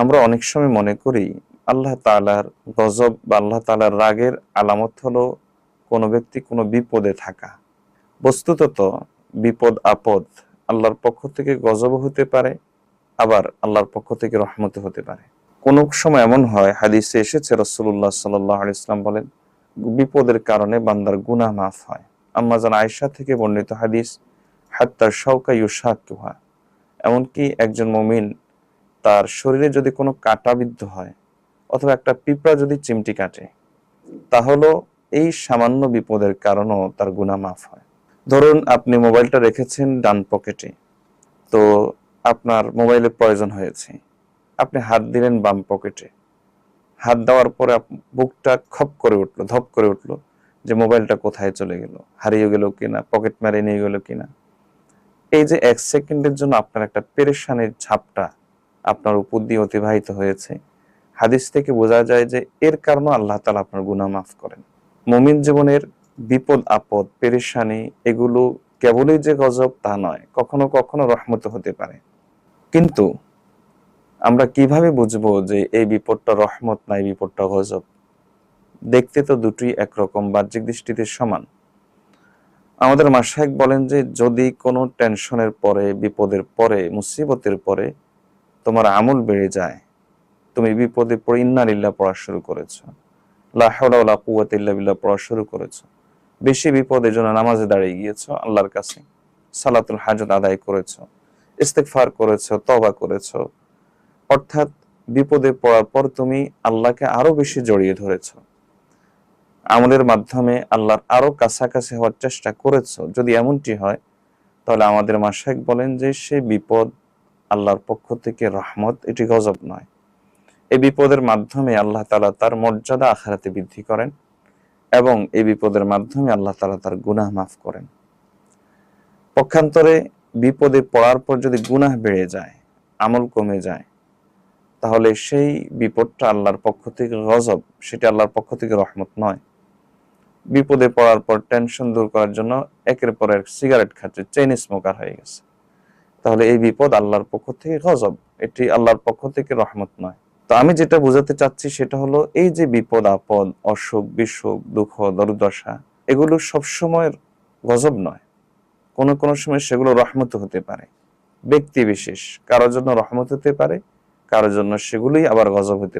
আমরা অনেক সময় মনে করি আল্লাহ তাআলার গজব বা আল্লাহ তাআলার রাগের আলামত হলো কোনো ব্যক্তি কোনো বিপদে থাকা। বস্তুত বিপদ আপদ আল্লাহর পক্ষ থেকে গজব হতে পারে, আবার আল্লাহর পক্ষ থেকে রহমত হতে পারে। কোন সময় এমন হয়, হাদিসে এসেছে রাসূলুল্লাহ সাল্লাল্লাহু আলাইহি ওয়াসাল্লাম বলেন, বিপদের কারণে বান্দার গুনাহ মাফ হয়। আম্মা জান আয়েশা থেকে বর্ণিত হাদিস, হাত্তা শাওকা ইউশাকুহা, এমনকি একজন মুমিন তার শরীরে যদি কোনো কাঁটা বিদ্ধ হয় অথবা একটা পিঁপড়া যদি চিমটি কাটে, তাহলেও এই সামান্য বিপদের কারণেও তার গুনাহ মাফ হয়। ধরুন আপনি মোবাইলটা রেখেছেন ডান পকেটে, তো আপনার মোবাইলের প্রয়োজন হয়েছে, আপনি হাত দিলেন বাম পকেটে, হাত দেওয়ার পরে বুকটা খপ করে উঠলো, ধপ করে উঠলো যে মোবাইলটা কোথায় চলে গেল, হারিয়ে গেল কিনা, পকেট মারে নিয়ে গেল কিনা। এই যে 1 সেকেন্ডের জন্য আপনার একটা পেরেশানির ছাপটা আপনার উপর দিয়ে অতিবাহিত হয়েছে, হাদিস থেকে বোঝা যায় যে এর কারণে আল্লাহ তাআলা আপনার গুনাহ মাফ করেন। মুমিন জীবনের বিপদ আপদ পেরেশানি এগুলো কেবলই যে গজব তা নয়, কখনো কখনো রহমত হতে পারে। কিন্তু আমরা কিভাবে বুঝবো যে এই বিপদটা রহমত না এই বিপদটা গজব? দেখতে তো দুটোই একরকম, বাহ্যিক দৃষ্টিতে সমান। আমাদের মাশায়েখ বলেন যে যদি কোনো টেনশনের পরে, বিপদের পরে, মুসিবতের পরে তোমার আমল বেড়ে যায়, তুমি বিপদে পড়ে ইন্না লিল্লাহ পড়া শুরু করেছো, লা হাওলা ওয়ালা কুওয়াতা ইল্লা বিল্লাহ পড়া শুরু করেছো, বেশি বিপদের জন্য নামাজে দাঁড়িয়ে গিয়েছো, আল্লাহর কাছে সালাতুল হাজত আদায় করেছো, ইস্তেগফার করেছো, তওবা করেছো, অর্থাৎ বিপদে পড়ার পর তুমি আল্লাহকে আরো বেশি জড়িয়ে ধরেছো, আমলের মাধ্যমে আল্লাহর আরো কাছাকাছি হওয়ার চেষ্টা করেছো, যদি এমনটি হয়, তাহলে আমাদের মাশায়েখ বলেন যে সে বিপদ আল্লাহর পক্ষ থেকে রহমত, এটি গজব নয়। এই বিপদের মাধ্যমে আল্লাহ তাআলা তার মর্যাদা আখিরাতে বৃদ্ধি করেন এবং এই বিপদের মাধ্যমে আল্লাহ তাআলা তার গুনাহ মাফ করেন। পক্ষান্তরে বিপদে পড়ার পর যদি গুনাহ বেড়ে যায়, আমল কমে যায়, তাহলে সেই বিপদটা আল্লাহর পক্ষ থেকে গজব, সেটা আল্লাহর পক্ষ থেকে রহমত নয়। বিপদে পড়ার পর টেনশন দূর করার জন্য একের পর এক সিগারেট খাচ্ছে, চেইন স্মোকার হয়ে গেছে, তাহলে এই বিপদ আল্লাহর পক্ষ থেকে গজব, এটি আল্লাহর পক্ষ থেকে রহমত নয়। তো আমি যেটা বোঝাতে চাচ্ছি সেটা হলো, এই যে বিপদ আপদ, অসুখ বিসুখ, দুঃখ দুর্দশা, এগুলো সবসময় গজব নয়, কোনো কোনো সময় সেগুলো রহমত হতে পারে। ব্যক্তি বিশেষ কারোর জন্য রহমত হতে পারে, কারোর জন্য সেগুলোই আবার গজব হতে